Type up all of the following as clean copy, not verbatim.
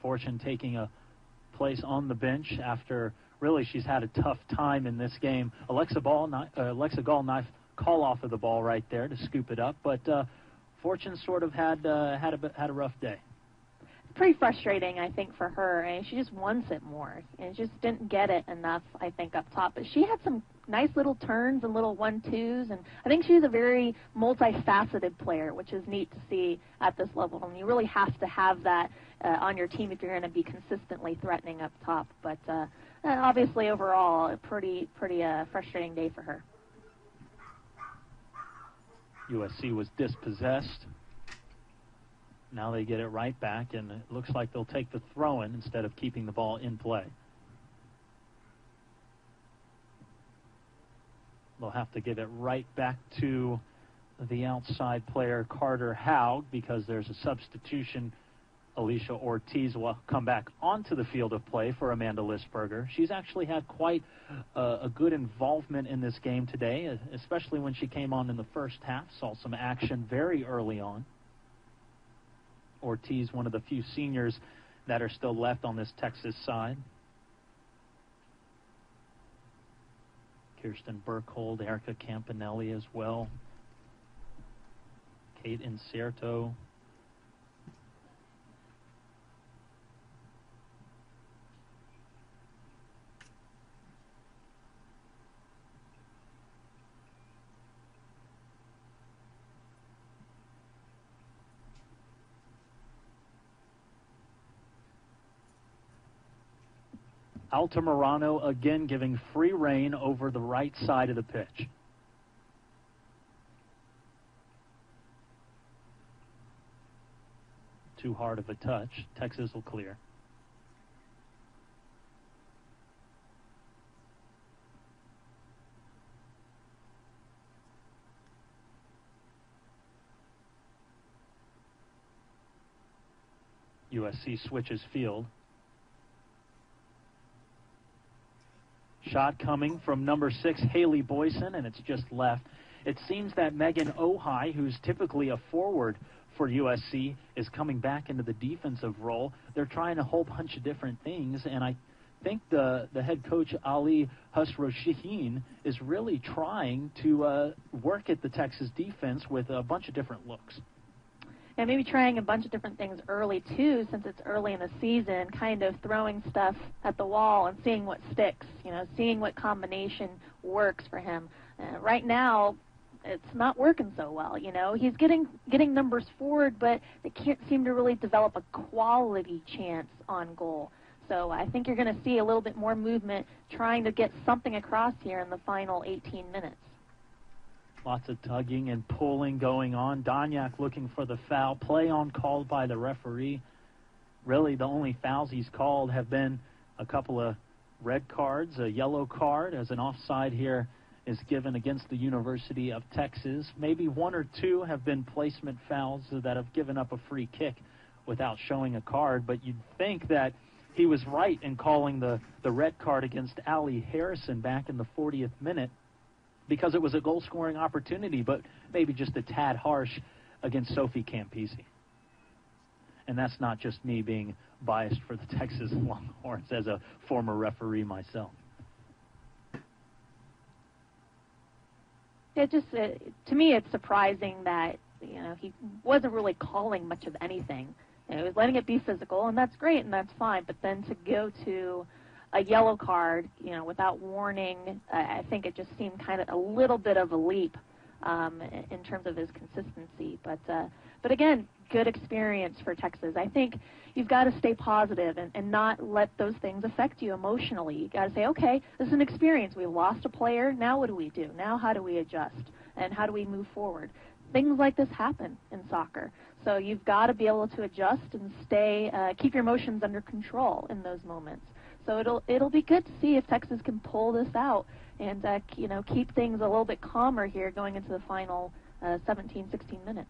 Fortune taking a place on the bench after really she's had a tough time in this game. Alexa Gall, nice call off of the ball right there to scoop it up, but Fortune sort of had a rough day. Pretty frustrating, I think, for her. And she just wants it more, and just didn't get it enough, I think, up top. But she had some nice little turns and little 1-2s, and I think she's a very multifaceted player, which is neat to see at this level. And you really have to have that on your team if you're going to be consistently threatening up top. But obviously, overall, a pretty frustrating day for her. USC was dispossessed. Now they get it right back, and it looks like they'll take the throw-in instead of keeping the ball in play. They'll have to give it right back to the outside player, Carter Haug, because there's a substitution. Alicia Ortiz will come back onto the field of play for Amanda Lisberger. She's actually had quite a good involvement in this game today, especially when she came on in the first half, saw some action very early on. Ortiz, one of the few seniors that are still left on this Texas side. Kirsten Burkhold, Erica Campanelli as well. Kate Incerto. Altamirano again giving free rein over the right side of the pitch. Too hard of a touch. Texas will clear. USC switches field. Shot coming from number 6, Haley Boyson, and it's just left. It seems that Megan Ohai, who's typically a forward for USC, is coming back into the defensive role. They're trying a whole bunch of different things, and I think the head coach, Ali Husroshin, is really trying to work at the Texas defense with a bunch of different looks. And maybe trying a bunch of different things early, too, since it's early in the season, kind of throwing stuff at the wall and seeing what sticks, seeing what combination works for him. Right now, it's not working so well, He's getting numbers forward, but they can't seem to really develop a quality chance on goal. So I think you're going to see a little bit more movement trying to get something across here in the final 18 minutes. Lots of tugging and pulling going on. Donyak looking for the foul. Play on called by the referee. Really, the only fouls he's called have been a couple of red cards, a yellow card, as an offside here is given against the University of Texas. Maybe one or two have been placement fouls that have given up a free kick without showing a card. But you'd think that he was right in calling the red card against Allie Harrison back in the 40th minute, because it was a goal-scoring opportunity, but maybe just a tad harsh against Sophie Campisi. And that's not just me being biased for the Texas Longhorns as a former referee myself. It just, to me, it's surprising that, he wasn't really calling much of anything. He was letting it be physical, and that's great, and that's fine, but then to go to a yellow card, without warning, I think it just seemed kind of a little bit of a leap in terms of his consistency. But again, good experience for Texas. I think you've got to stay positive and not let those things affect you emotionally. You've got to say, okay, this is an experience. We lost a player. Now what do we do? Now how do we adjust? And how do we move forward? Things like this happen in soccer. So you've got to be able to adjust and keep your emotions under control in those moments. So it'll be good to see if Texas can pull this out and keep things a little bit calmer here going into the final 17, 16 minutes.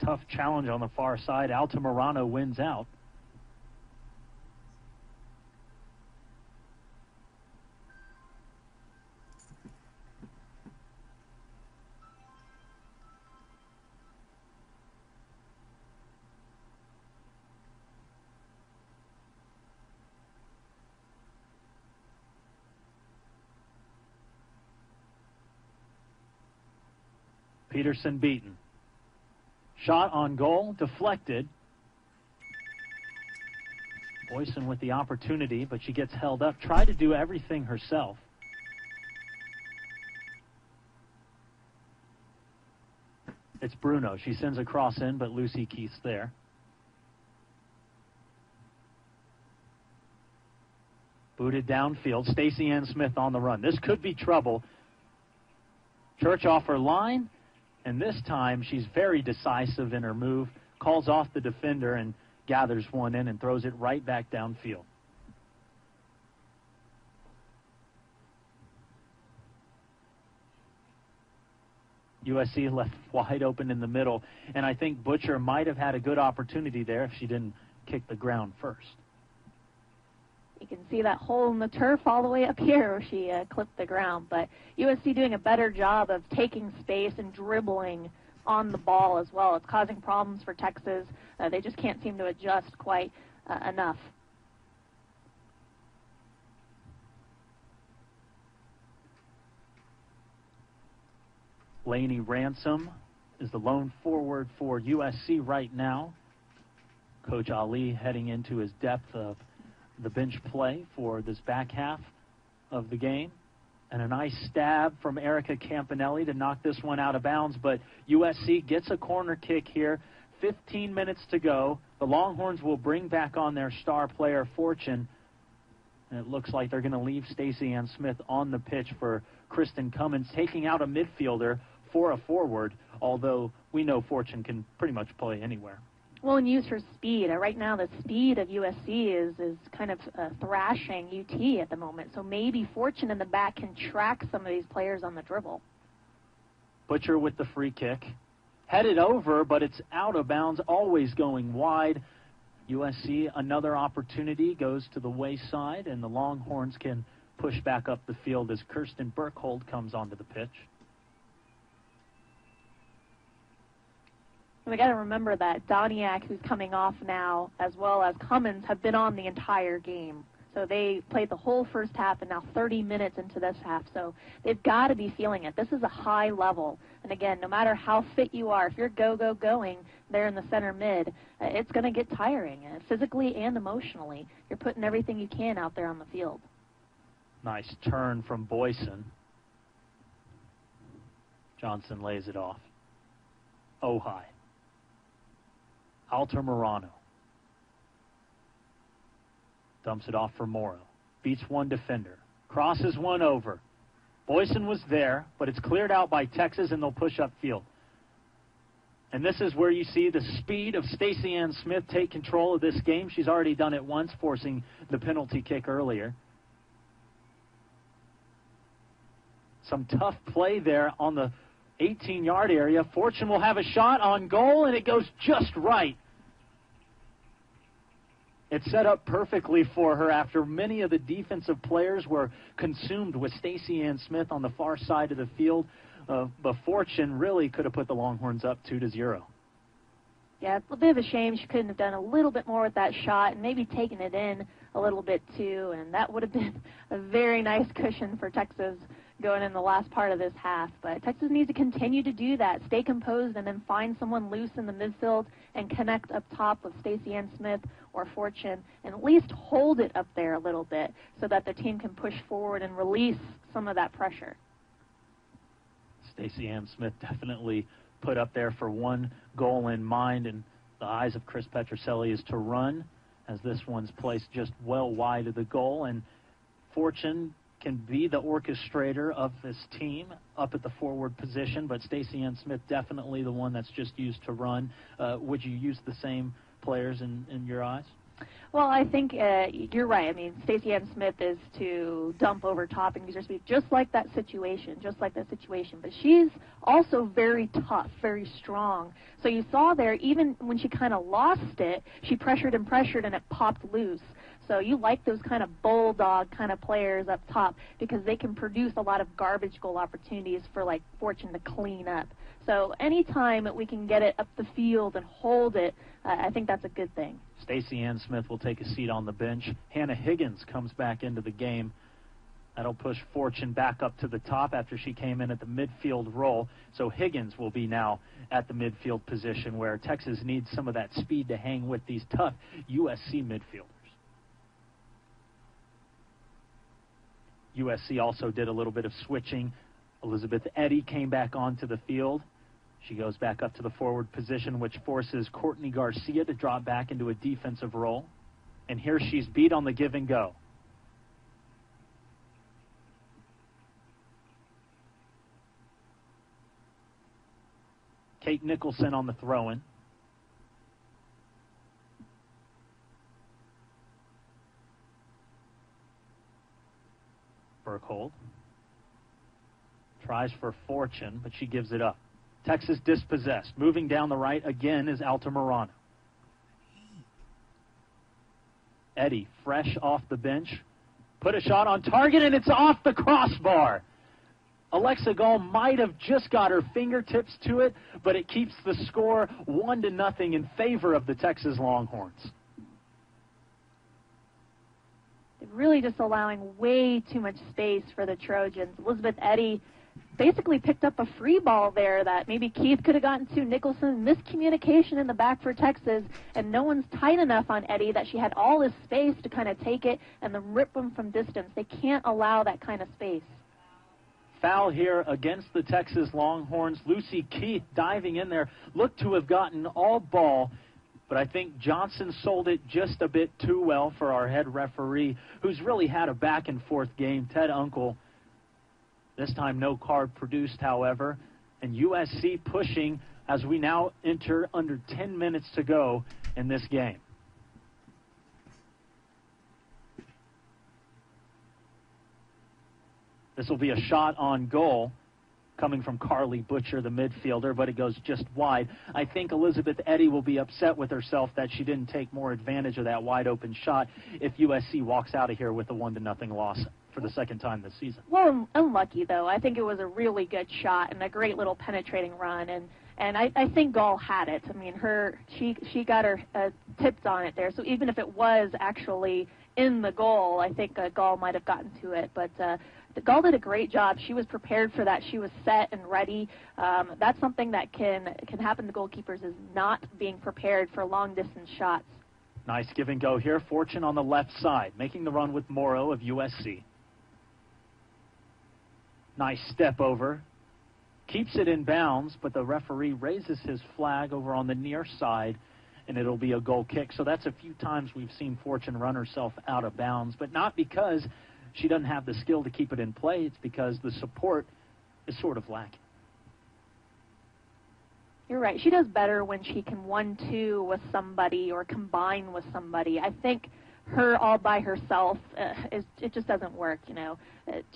Tough challenge on the far side. Altamirano wins out. Peterson beaten. Shot on goal, deflected. Boyson with the opportunity, but she gets held up. Tried to do everything herself. It's Bruno. She sends a cross in, but Lucy Keith's there. Booted downfield. Stacey Ann Smith on the run. This could be trouble. Church off her line, and this time she's very decisive in her move. Calls off the defender and gathers one in and throws it right back downfield. USC left wide open in the middle, and I think Butcher might have had a good opportunity there if she didn't kick the ground first. You can see that hole in the turf all the way up here where she clipped the ground, but USC doing a better job of taking space and dribbling on the ball as well. It's causing problems for Texas. They just can't seem to adjust quite enough. Lainey Ransom is the lone forward for USC right now. Coach Ali heading into his depth of the bench play for this back half of the game. And a nice stab from Erica Campanelli to knock this one out of bounds, but USC gets a corner kick here. 15 minutes to go. The Longhorns will bring back on their star player, Fortune. And it looks like they're going to leave Stacey Ann Smith on the pitch for Kristen Cummins, taking out a midfielder for a forward, although we know Fortune can pretty much play anywhere. Well, and use her speed. Right now, the speed of USC is kind of thrashing UT at the moment. So maybe Fortune in the back can track some of these players on the dribble. Butcher with the free kick. Headed over, but it's out of bounds, always going wide. USC, another opportunity, goes to the wayside, and the Longhorns can push back up the field as Kirsten Burkhold comes onto the pitch. We got to remember that Doniak, who's coming off now, as well as Cummins, have been on the entire game. So they played the whole first half and now 30 minutes into this half. So they've got to be feeling it. This is a high level. And again, no matter how fit you are, if you're going there in the center mid, it's going to get tiring, physically and emotionally. You're putting everything you can out there on the field. Nice turn from Boyson. Johnson lays it off. Oh, high. Altamirano. Dumps it off for Morrow. Beats one defender. Crosses one over. Boyson was there, but it's cleared out by Texas, and they'll push upfield. And this is where you see the speed of Stacey Ann Smith take control of this game. She's already done it once, forcing the penalty kick earlier. Some tough play there on the 18-yard area. Fortune will have a shot on goal, and it goes just right. It's set up perfectly for her after many of the defensive players were consumed with Stacey Ann Smith on the far side of the field. But Fortune really could have put the Longhorns up 2-0. Yeah, it's a bit of a shame she couldn't have done a little bit more with that shot and maybe taken it in a little bit too, and that would have been a very nice cushion for Texas going in the last part of this half. But Texas needs to continue to do that, stay composed, and then find someone loose in the midfield and connect up top with Stacey Ann Smith or Fortune, and at least hold it up there a little bit so that the team can push forward and release some of that pressure. Stacey Ann Smith definitely put up there for one goal in mind, and the eyes of Chris Petroselli is to run, as this one's placed just well wide of the goal, and Fortune can be the orchestrator of this team up at the forward position, but Stacey Ann Smith definitely the one that's just used to run. Would you use the same players in your eyes? Well, I think you're right. I mean, Stacey Ann Smith is to dump over top and use her speed, just like that situation. But she's also very tough, very strong. So you saw there, even when she kind of lost it, she pressured and it popped loose. So you like those kind of bulldog kind of players up top because they can produce a lot of garbage goal opportunities for, like, Fortune to clean up. So anytime we can get it up the field and hold it, I think that's a good thing. Stacey Ann Smith will take a seat on the bench. Hannah Higgins comes back into the game. That'll push Fortune back up to the top after she came in at the midfield role. So Higgins will be now at the midfield position, where Texas needs some of that speed to hang with these tough USC midfielders. USC also did a little bit of switching. Elizabeth Eddy came back onto the field. She goes back up to the forward position, which forces Courtney Garcia to drop back into a defensive role. And here she's beat on the give and go. Kate Nicholson on the throw-in. Burkhold tries for Fortune, but she gives it up. Texas dispossessed. Moving down the right again is Altamirano. Eddy, fresh off the bench, put a shot on target, and it's off the crossbar. Alexa Gall might have just got her fingertips to it, but it keeps the score 1-0 in favor of the Texas Longhorns. They're really just allowing way too much space for the Trojans. Elizabeth Eddy basically picked up a free ball there that maybe Keith could have gotten to. Nicholson, miscommunication in the back for Texas, and no one's tight enough on Eddy that she had all this space to kind of take it and then rip them from distance. They can't allow that kind of space. Foul here against the Texas Longhorns. Lucy Keith diving in there, looked to have gotten all ball, but I think Johnson sold it just a bit too well for our head referee, who's really had a back-and-forth game, Ted Uncle. This time no card produced, however, and USC pushing as we now enter under 10 minutes to go in this game. This will be a shot on goal coming from Carly Butcher, the midfielder, but it goes just wide. I think Elizabeth Eddy will be upset with herself that she didn't take more advantage of that wide-open shot if USC walks out of here with a 1-0 loss for the second time this season. Well, unlucky, though. I think it was a really good shot and a great little penetrating run, and I think Gall had it. I mean, she got her tipped on it there, so even if it was actually in the goal, I think Gall might have gotten to it, but Gall did a great job. She was prepared for that. She was set and ready. That's something that can happen to goalkeepers, is not being prepared for long-distance shots. Nice give and go here. Fortune on the left side, making the run with Morrow of USC. Nice step over. Keeps it in bounds, but the referee raises his flag over on the near side, and it'll be a goal kick. So that's a few times we've seen Fortune run herself out of bounds, but not because she doesn't have the skill to keep it in play. It's because the support is sort of lacking. You're right. She does better when she can 1-2 with somebody or combine with somebody. I think her all by herself, it just doesn't work, you know.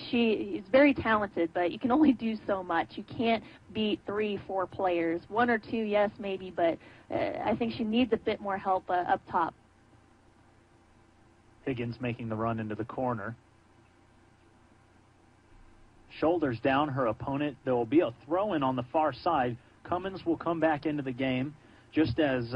She is very talented, but you can only do so much. You can't beat 3-4 players. 1 or 2, yes, maybe, but I think she needs a bit more help up top. Higgins making the run into the corner. Shoulders down her opponent. There will be a throw-in on the far side. Cummins will come back into the game just as